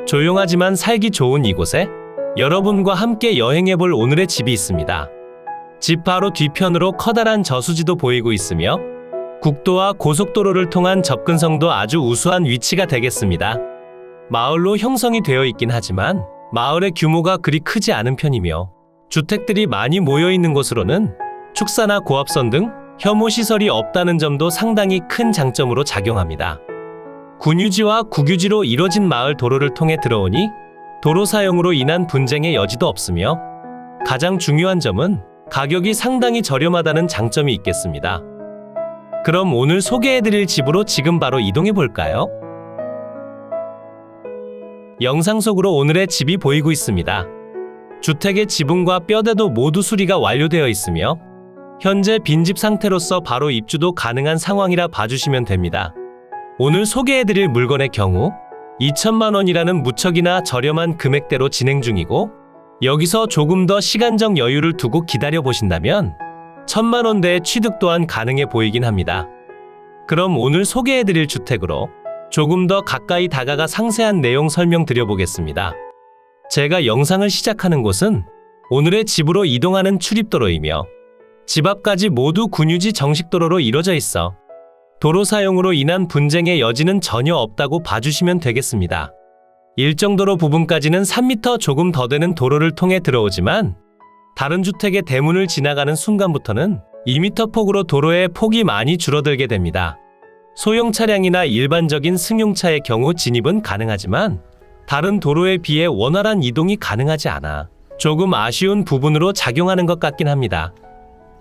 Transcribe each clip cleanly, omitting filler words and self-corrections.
조용하지만 살기 좋은 이곳에 여러분과 함께 여행해볼 오늘의 집이 있습니다. 집 바로 뒤편으로 커다란 저수지도 보이고 있으며 국도와 고속도로를 통한 접근성도 아주 우수한 위치가 되겠습니다. 마을로 형성이 되어 있긴 하지만 마을의 규모가 그리 크지 않은 편이며 주택들이 많이 모여 있는 곳으로는 축사나 고압선 등 혐오시설이 없다는 점도 상당히 큰 장점으로 작용합니다. 군유지와 국유지로 이뤄진 마을 도로를 통해 들어오니 도로 사용으로 인한 분쟁의 여지도 없으며 가장 중요한 점은 가격이 상당히 저렴하다는 장점이 있겠습니다. 그럼 오늘 소개해드릴 집으로 지금 바로 이동해볼까요? 영상 속으로 오늘의 집이 보이고 있습니다. 주택의 지붕과 뼈대도 모두 수리가 완료되어 있으며 현재 빈집 상태로서 바로 입주도 가능한 상황이라 봐주시면 됩니다. 오늘 소개해드릴 물건의 경우 2천만 원이라는 무척이나 저렴한 금액대로 진행 중이고 여기서 조금 더 시간적 여유를 두고 기다려보신다면 1,000만 원대의 취득 또한 가능해 보이긴 합니다. 그럼 오늘 소개해드릴 주택으로 조금 더 가까이 다가가 상세한 내용 설명드려보겠습니다. 제가 영상을 시작하는 곳은 오늘의 집으로 이동하는 출입도로이며 집 앞까지 모두 군유지 정식도로로 이뤄져 있어 도로 사용으로 인한 분쟁의 여지는 전혀 없다고 봐주시면 되겠습니다. 일정 도로 부분까지는 3m 조금 더 되는 도로를 통해 들어오지만 다른 주택의 대문을 지나가는 순간부터는 2m 폭으로 도로의 폭이 많이 줄어들게 됩니다. 소형 차량이나 일반적인 승용차의 경우 진입은 가능하지만 다른 도로에 비해 원활한 이동이 가능하지 않아 조금 아쉬운 부분으로 작용하는 것 같긴 합니다.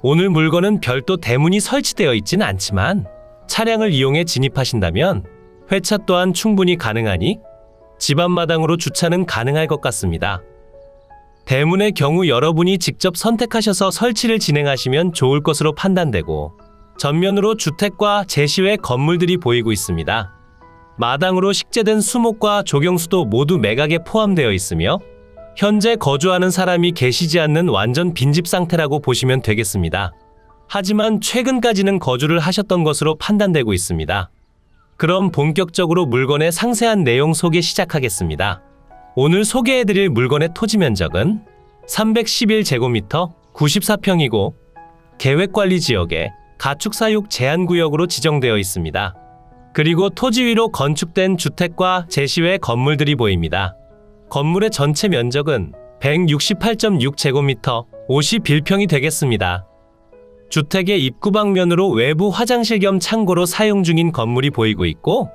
오늘 물건은 별도 대문이 설치되어 있지는 않지만 차량을 이용해 진입하신다면 회차 또한 충분히 가능하니 집 앞마당으로 주차는 가능할 것 같습니다. 대문의 경우 여러분이 직접 선택하셔서 설치를 진행하시면 좋을 것으로 판단되고 전면으로 주택과 제시외 건물들이 보이고 있습니다. 마당으로 식재된 수목과 조경수도 모두 매각에 포함되어 있으며 현재 거주하는 사람이 계시지 않는 완전 빈집 상태라고 보시면 되겠습니다. 하지만 최근까지는 거주를 하셨던 것으로 판단되고 있습니다. 그럼 본격적으로 물건의 상세한 내용 소개 시작하겠습니다. 오늘 소개해드릴 물건의 토지 면적은 311제곱미터 94평이고 계획관리지역에 가축사육 제한구역으로 지정되어 있습니다. 그리고 토지 위로 건축된 주택과 제시외 건물들이 보입니다. 건물의 전체 면적은 168.6제곱미터 51평이 되겠습니다. 주택의 입구 방면으로 외부 화장실 겸 창고로 사용 중인 건물이 보이고 있고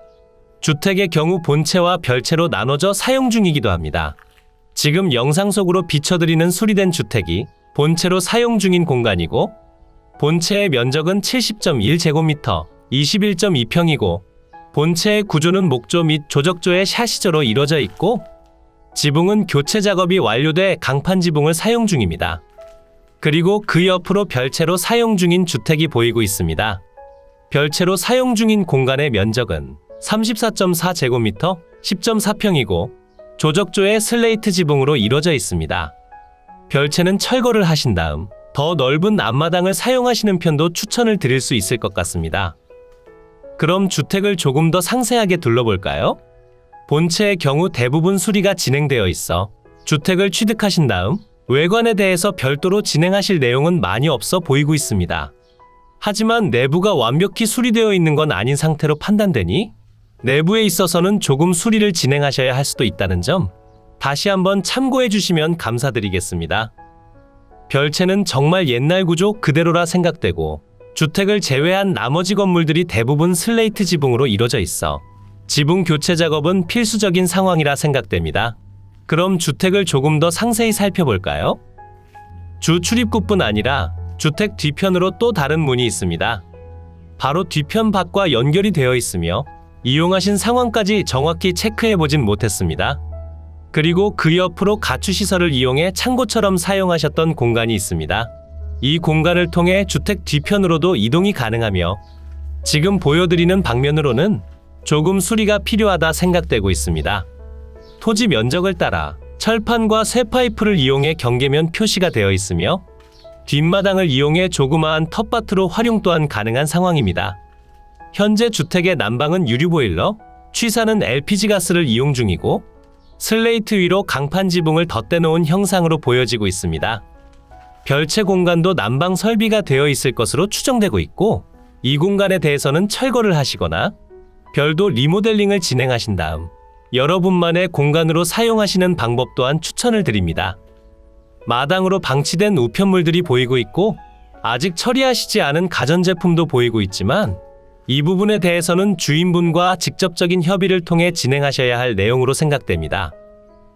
주택의 경우 본체와 별채로 나눠져 사용 중이기도 합니다. 지금 영상 속으로 비춰드리는 수리된 주택이 본체로 사용 중인 공간이고 본체의 면적은 70.1제곱미터 21.2평이고 본체의 구조는 목조 및 조적조의 샤시조로 이루어져 있고 지붕은 교체 작업이 완료돼 강판 지붕을 사용 중입니다. 그리고 그 옆으로 별채로 사용 중인 주택이 보이고 있습니다. 별채로 사용 중인 공간의 면적은 34.4제곱미터 10.4평이고 조적조의 슬레이트 지붕으로 이루어져 있습니다. 별채는 철거를 하신 다음 더 넓은 앞마당을 사용하시는 편도 추천을 드릴 수 있을 것 같습니다. 그럼 주택을 조금 더 상세하게 둘러볼까요? 본체의 경우 대부분 수리가 진행되어 있어 주택을 취득하신 다음 외관에 대해서 별도로 진행하실 내용은 많이 없어 보이고 있습니다. 하지만 내부가 완벽히 수리되어 있는 건 아닌 상태로 판단되니 내부에 있어서는 조금 수리를 진행하셔야 할 수도 있다는 점 다시 한번 참고해 주시면 감사드리겠습니다. 별채는 정말 옛날 구조 그대로라 생각되고 주택을 제외한 나머지 건물들이 대부분 슬레이트 지붕으로 이루어져 있어 지붕 교체 작업은 필수적인 상황이라 생각됩니다. 그럼 주택을 조금 더 상세히 살펴볼까요? 주 출입구뿐 아니라 주택 뒤편으로 또 다른 문이 있습니다. 바로 뒤편 밖과 연결이 되어 있으며 이용하신 상황까지 정확히 체크해보진 못했습니다. 그리고 그 옆으로 가축시설을 이용해 창고처럼 사용하셨던 공간이 있습니다. 이 공간을 통해 주택 뒤편으로도 이동이 가능하며 지금 보여드리는 방면으로는 조금 수리가 필요하다 생각되고 있습니다. 토지 면적을 따라 철판과 쇠파이프를 이용해 경계면 표시가 되어 있으며 뒷마당을 이용해 조그마한 텃밭으로 활용 또한 가능한 상황입니다. 현재 주택의 난방은 유류보일러, 취사는 LPG 가스를 이용 중이고 슬레이트 위로 강판 지붕을 덧대놓은 형상으로 보여지고 있습니다. 별채 공간도 난방 설비가 되어 있을 것으로 추정되고 있고, 이 공간에 대해서는 철거를 하시거나 별도 리모델링을 진행하신 다음 여러분만의 공간으로 사용하시는 방법 또한 추천을 드립니다. 마당으로 방치된 우편물들이 보이고 있고, 아직 처리하시지 않은 가전제품도 보이고 있지만, 이 부분에 대해서는 주인분과 직접적인 협의를 통해 진행하셔야 할 내용으로 생각됩니다.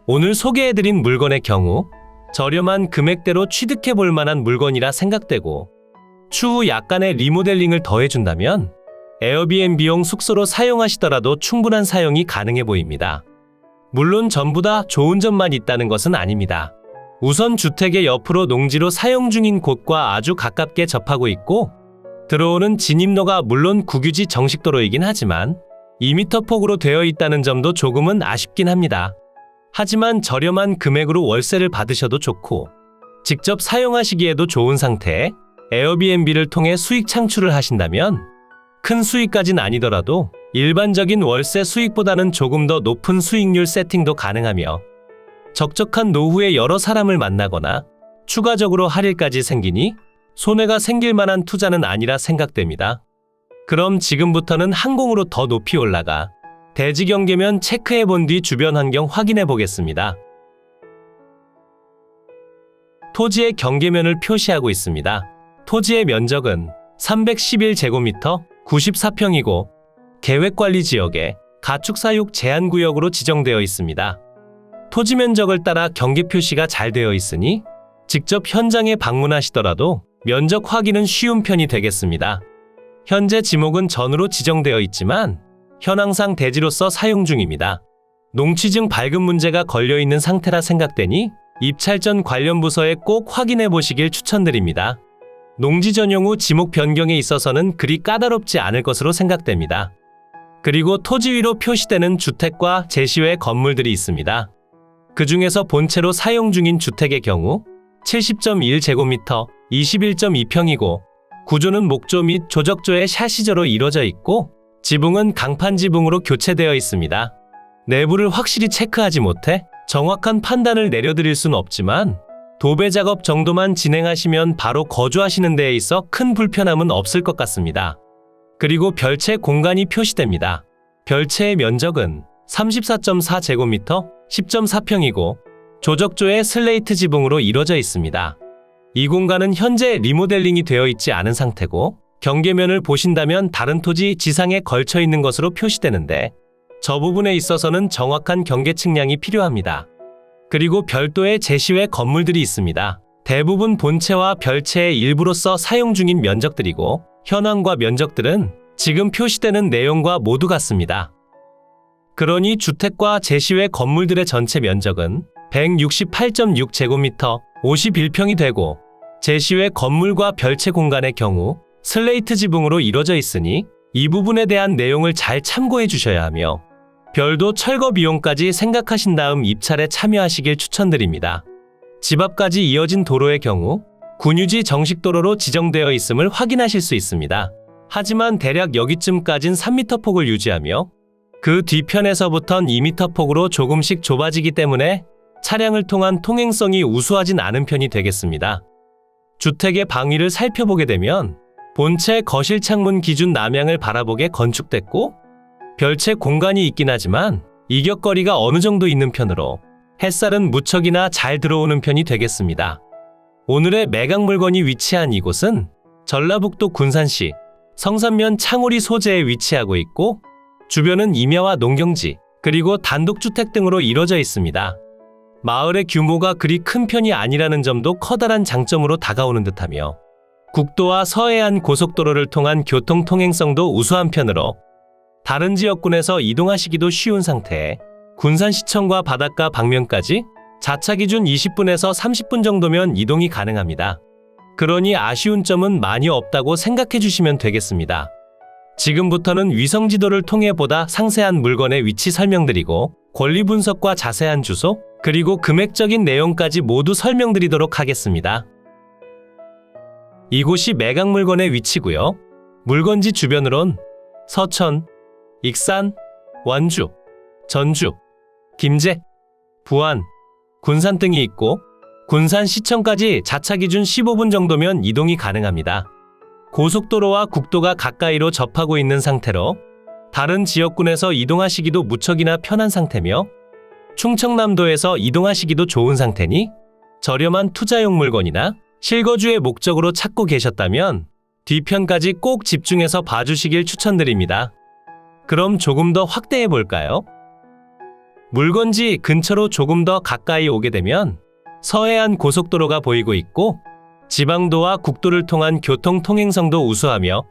오늘 소개해드린 물건의 경우 저렴한 금액대로 취득해 볼 만한 물건이라 생각되고, 추후 약간의 리모델링을 더해준다면 에어비앤비용 숙소로 사용하시더라도 충분한 사용이 가능해 보입니다. 물론 전부 다 좋은 점만 있다는 것은 아닙니다. 우선 주택의 옆으로 농지로 사용 중인 곳과 아주 가깝게 접하고 있고, 들어오는 진입로가 물론 국유지 정식도로이긴 하지만 2m 폭으로 되어 있다는 점도 조금은 아쉽긴 합니다. 하지만 저렴한 금액으로 월세를 받으셔도 좋고, 직접 사용하시기에도 좋은 상태에 에어비앤비를 통해 수익 창출을 하신다면, 큰 수익까진 아니더라도 일반적인 월세 수익보다는 조금 더 높은 수익률 세팅도 가능하며, 적적한 노후에 여러 사람을 만나거나 추가적으로 할일까지 생기니 손해가 생길 만한 투자는 아니라 생각됩니다. 그럼 지금부터는 항공으로 더 높이 올라가 대지 경계면 체크해 본 뒤 주변 환경 확인해 보겠습니다. 토지의 경계면을 표시하고 있습니다. 토지의 면적은 311제곱미터 94평이고 계획관리지역에 가축사육 제한구역으로 지정되어 있습니다. 토지 면적을 따라 경계 표시가 잘 되어 있으니 직접 현장에 방문하시더라도 면적 확인은 쉬운 편이 되겠습니다. 현재 지목은 전으로 지정되어 있지만 현황상 대지로서 사용 중입니다. 농취증 발급 문제가 걸려있는 상태라 생각되니 입찰 전 관련 부서에 꼭 확인해 보시길 추천드립니다. 농지 전용 후 지목 변경에 있어서는 그리 까다롭지 않을 것으로 생각됩니다. 그리고 토지 위로 표시되는 주택과 제시외 건물들이 있습니다. 그 중에서 본체로 사용 중인 주택의 경우 70.1제곱미터 21.2평이고 구조는 목조 및 조적조의 샤시조로 이루어져 있고 지붕은 강판 지붕으로 교체되어 있습니다. 내부를 확실히 체크하지 못해 정확한 판단을 내려드릴 수는 없지만 도배 작업 정도만 진행하시면 바로 거주하시는 데에 있어 큰 불편함은 없을 것 같습니다. 그리고 별채 공간이 표시됩니다. 별채의 면적은 34.4제곱미터 10.4평이고 조적조의 슬레이트 지붕으로 이루어져 있습니다. 이 공간은 현재 리모델링이 되어 있지 않은 상태고 경계면을 보신다면 다른 토지 지상에 걸쳐 있는 것으로 표시되는데 저 부분에 있어서는 정확한 경계 측량이 필요합니다. 그리고 별도의 제시외 건물들이 있습니다. 대부분 본체와 별채의 일부로서 사용 중인 면적들이고 현황과 면적들은 지금 표시되는 내용과 모두 같습니다. 그러니 주택과 제시외 건물들의 전체 면적은 168.6제곱미터 51평이 되고 제시외 건물과 별채 공간의 경우 슬레이트 지붕으로 이루어져 있으니 이 부분에 대한 내용을 잘 참고해 주셔야 하며 별도 철거 비용까지 생각하신 다음 입찰에 참여하시길 추천드립니다. 집 앞까지 이어진 도로의 경우 군유지 정식도로로 지정되어 있음을 확인하실 수 있습니다. 하지만 대략 여기쯤까진 3m 폭을 유지하며 그 뒤편에서부턴 2m 폭으로 조금씩 좁아지기 때문에 차량을 통한 통행성이 우수하진 않은 편이 되겠습니다. 주택의 방위를 살펴보게 되면 본체 거실 창문 기준 남향을 바라보게 건축됐고 별채 공간이 있긴 하지만 이격거리가 어느 정도 있는 편으로 햇살은 무척이나 잘 들어오는 편이 되겠습니다. 오늘의 매각 물건이 위치한 이곳은 전라북도 군산시 성산면 창오리 소재에 위치하고 있고 주변은 임야와 농경지 그리고 단독주택 등으로 이루어져 있습니다. 마을의 규모가 그리 큰 편이 아니라는 점도 커다란 장점으로 다가오는 듯하며 국도와 서해안 고속도로를 통한 교통 통행성도 우수한 편으로 다른 지역군에서 이동하시기도 쉬운 상태에 군산시청과 바닷가 방면까지 자차 기준 20분에서 30분 정도면 이동이 가능합니다. 그러니 아쉬운 점은 많이 없다고 생각해 주시면 되겠습니다. 지금부터는 위성지도를 통해 보다 상세한 물건의 위치 설명드리고 권리 분석과 자세한 주소 그리고 금액적인 내용까지 모두 설명드리도록 하겠습니다. 이곳이 매각 물건의 위치고요. 물건지 주변으론 서천, 익산, 원주, 전주, 김제, 부안, 군산 등이 있고 군산시청까지 자차 기준 15분 정도면 이동이 가능합니다. 고속도로와 국도가 가까이로 접하고 있는 상태로 다른 지역군에서 이동하시기도 무척이나 편한 상태며 충청남도에서 이동하시기도 좋은 상태니 저렴한 투자용 물건이나 실거주의 목적으로 찾고 계셨다면 뒤편까지 꼭 집중해서 봐주시길 추천드립니다. 그럼 조금 더 확대해 볼까요? 물건지 근처로 조금 더 가까이 오게 되면 서해안 고속도로가 보이고 있고 지방도와 국도를 통한 교통 통행성도 우수하며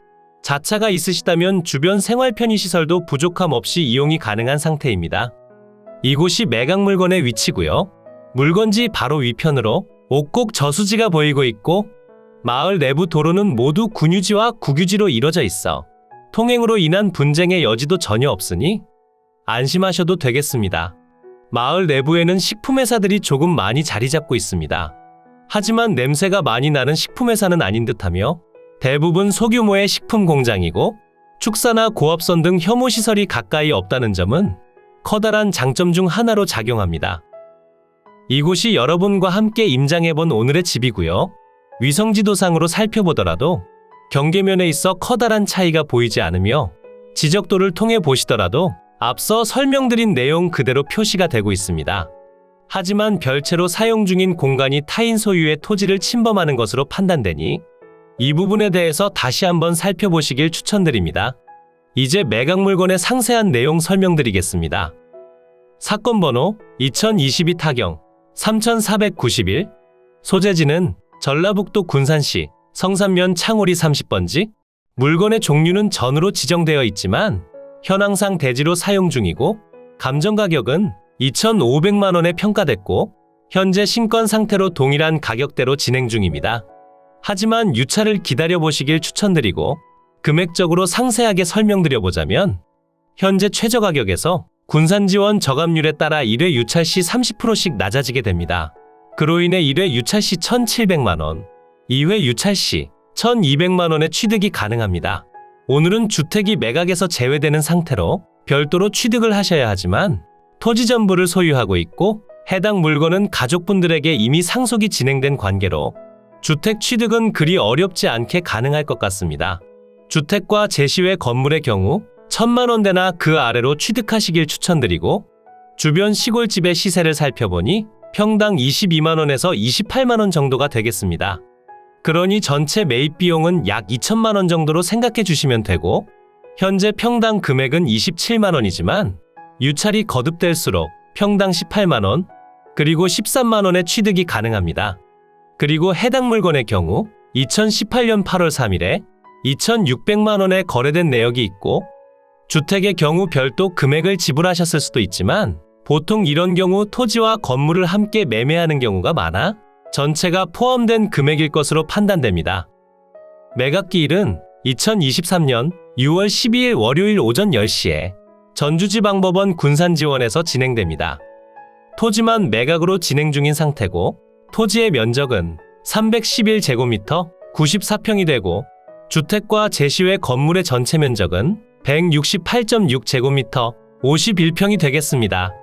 자차가 있으시다면 주변 생활 편의시설도 부족함 없이 이용이 가능한 상태입니다. 이곳이 매각물건의 위치고요. 물건지 바로 위편으로 옥곡 저수지가 보이고 있고 마을 내부 도로는 모두 군유지와 국유지로 이뤄져 있어 통행으로 인한 분쟁의 여지도 전혀 없으니 안심하셔도 되겠습니다. 마을 내부에는 식품회사들이 조금 많이 자리 잡고 있습니다. 하지만 냄새가 많이 나는 식품회사는 아닌 듯하며 대부분 소규모의 식품 공장이고 축사나 고압선 등 혐오시설이 가까이 없다는 점은 커다란 장점 중 하나로 작용합니다. 이곳이 여러분과 함께 임장해본 오늘의 집이고요. 위성지도상으로 살펴보더라도 경계면에 있어 커다란 차이가 보이지 않으며 지적도를 통해 보시더라도 앞서 설명드린 내용 그대로 표시가 되고 있습니다. 하지만 별채로 사용 중인 공간이 타인 소유의 토지를 침범하는 것으로 판단되니 이 부분에 대해서 다시 한번 살펴보시길 추천드립니다. 이제 매각 물건의 상세한 내용 설명드리겠습니다. 사건 번호 2022 타경 3491 소재지는 전라북도 군산시 성산면 창호리 30번지 물건의 종류는 전으로 지정되어 있지만 현황상 대지로 사용 중이고 감정가격은 2,500만원에 평가됐고 현재 신권 상태로 동일한 가격대로 진행 중입니다. 하지만 유차를 기다려보시길 추천드리고 금액적으로 상세하게 설명드려보자면 현재 최저가격에서 군산지원 저감률에 따라 1회 유찰 시 30%씩 낮아지게 됩니다. 그로 인해 1회 유찰 시 1,700만원, 2회 유찰 시 1,200만원의 취득이 가능합니다. 오늘은 주택이 매각에서 제외되는 상태로 별도로 취득을 하셔야 하지만 토지 전부를 소유하고 있고 해당 물건은 가족분들에게 이미 상속이 진행된 관계로 주택 취득은 그리 어렵지 않게 가능할 것 같습니다. 주택과 제시외 건물의 경우 1,000만원대나 그 아래로 취득하시길 추천드리고 주변 시골집의 시세를 살펴보니 평당 22만원에서 28만원 정도가 되겠습니다. 그러니 전체 매입 비용은 약 2천만원 정도로 생각해 주시면 되고 현재 평당 금액은 27만원이지만 유찰이 거듭될수록 평당 18만원 그리고 13만원의 취득이 가능합니다. 그리고 해당 물건의 경우 2018년 8월 3일에 2,600만원에 거래된 내역이 있고 주택의 경우 별도 금액을 지불하셨을 수도 있지만 보통 이런 경우 토지와 건물을 함께 매매하는 경우가 많아 전체가 포함된 금액일 것으로 판단됩니다. 매각기일은 2023년 6월 12일 월요일 오전 10시에 전주지방법원 군산지원에서 진행됩니다. 토지만 매각으로 진행 중인 상태고 토지의 면적은 311제곱미터 94평이 되고 주택과 제시외 건물의 전체 면적은 168.6제곱미터 51평이 되겠습니다.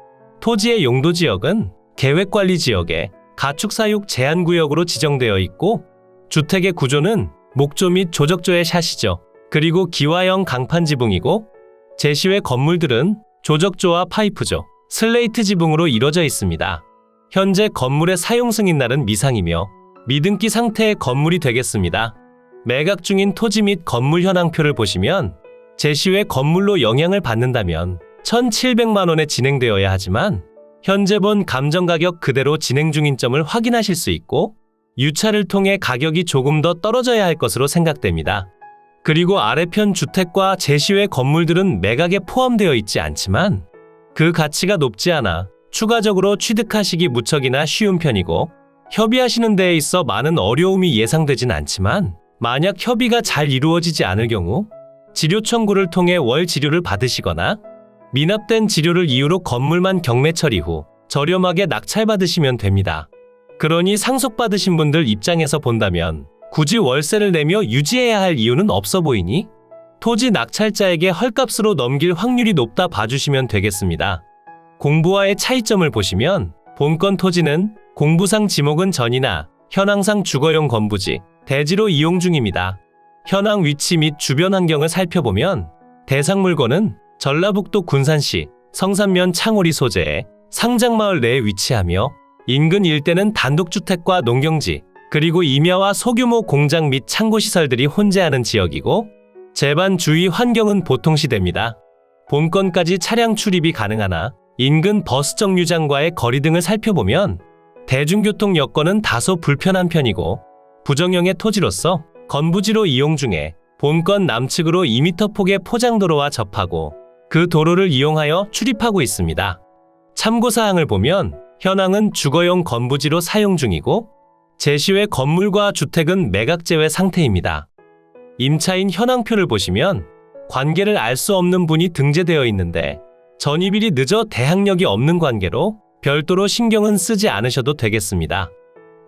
토지의 용도지역은 계획관리지역에 가축사육 제한구역으로 지정되어 있고 주택의 구조는 목조 및 조적조의 샷이죠. 그리고 기와형 강판 지붕이고 제시외 건물들은 조적조와 파이프조, 슬레이트 지붕으로 이루어져 있습니다. 현재 건물의 사용 승인날은 미상이며 미등기 상태의 건물이 되겠습니다. 매각 중인 토지 및 건물 현황표를 보시면 제시외 건물로 영향을 받는다면 1,700만원에 진행되어야 하지만 현재 본 감정가격 그대로 진행 중인 점을 확인하실 수 있고 유찰을 통해 가격이 조금 더 떨어져야 할 것으로 생각됩니다. 그리고 아래편 주택과 제시외 건물들은 매각에 포함되어 있지 않지만 그 가치가 높지 않아 추가적으로 취득하시기 무척이나 쉬운 편이고 협의하시는 데에 있어 많은 어려움이 예상되진 않지만 만약 협의가 잘 이루어지지 않을 경우 지료 청구를 통해 월 지료를 받으시거나 미납된 지료를 이유로 건물만 경매 처리 후 저렴하게 낙찰받으시면 됩니다. 그러니 상속받으신 분들 입장에서 본다면 굳이 월세를 내며 유지해야 할 이유는 없어 보이니 토지 낙찰자에게 헐값으로 넘길 확률이 높다 봐주시면 되겠습니다. 공부와의 차이점을 보시면 본건 토지는 공부상 지목은 전이나 현황상 주거용 건부지, 대지로 이용 중입니다. 현황 위치 및 주변 환경을 살펴보면 대상 물건은 전라북도 군산시 성산면 창오리 소재의 상장마을 내에 위치하며 인근 일대는 단독주택과 농경지, 그리고 임야와 소규모 공장 및 창고시설들이 혼재하는 지역이고 제반 주위 환경은 보통시대입니다. 본건까지 차량 출입이 가능하나 인근 버스 정류장과의 거리 등을 살펴보면 대중교통 여건은 다소 불편한 편이고 부정형의 토지로서 건부지로 이용 중에 본건 남측으로 2m 폭의 포장도로와 접하고 그 도로를 이용하여 출입하고 있습니다. 참고사항을 보면 현황은 주거용 건부지로 사용 중이고 제시외 건물과 주택은 매각제외 상태입니다. 임차인 현황표를 보시면 관계를 알 수 없는 분이 등재되어 있는데 전입일이 늦어 대항력이 없는 관계로 별도로 신경은 쓰지 않으셔도 되겠습니다.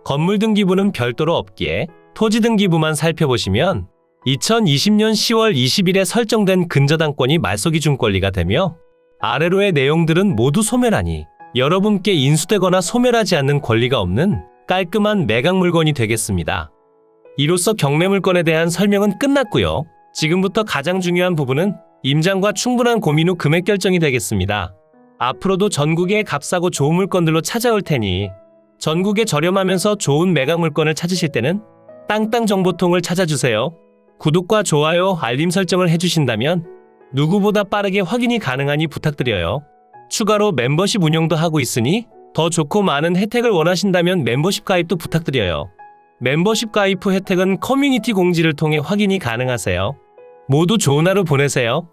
건물 등기부는 별도로 없기에 토지 등기부만 살펴보시면 2020년 10월 20일에 설정된 근저당권이 말소기준 권리가 되며 아래로의 내용들은 모두 소멸하니 여러분께 인수되거나 소멸하지 않는 권리가 없는 깔끔한 매각 물건이 되겠습니다. 이로써 경매 물건에 대한 설명은 끝났고요. 지금부터 가장 중요한 부분은 임장과 충분한 고민 후 금액 결정이 되겠습니다. 앞으로도 전국에 값싸고 좋은 물건들로 찾아올 테니 전국에 저렴하면서 좋은 매각 물건을 찾으실 때는 땅땅정보통을 찾아주세요. 구독과 좋아요, 알림 설정을 해주신다면 누구보다 빠르게 확인이 가능하니 부탁드려요. 추가로 멤버십 운영도 하고 있으니 더 좋고 많은 혜택을 원하신다면 멤버십 가입도 부탁드려요. 멤버십 가입 후 혜택은 커뮤니티 공지를 통해 확인이 가능하세요. 모두 좋은 하루 보내세요.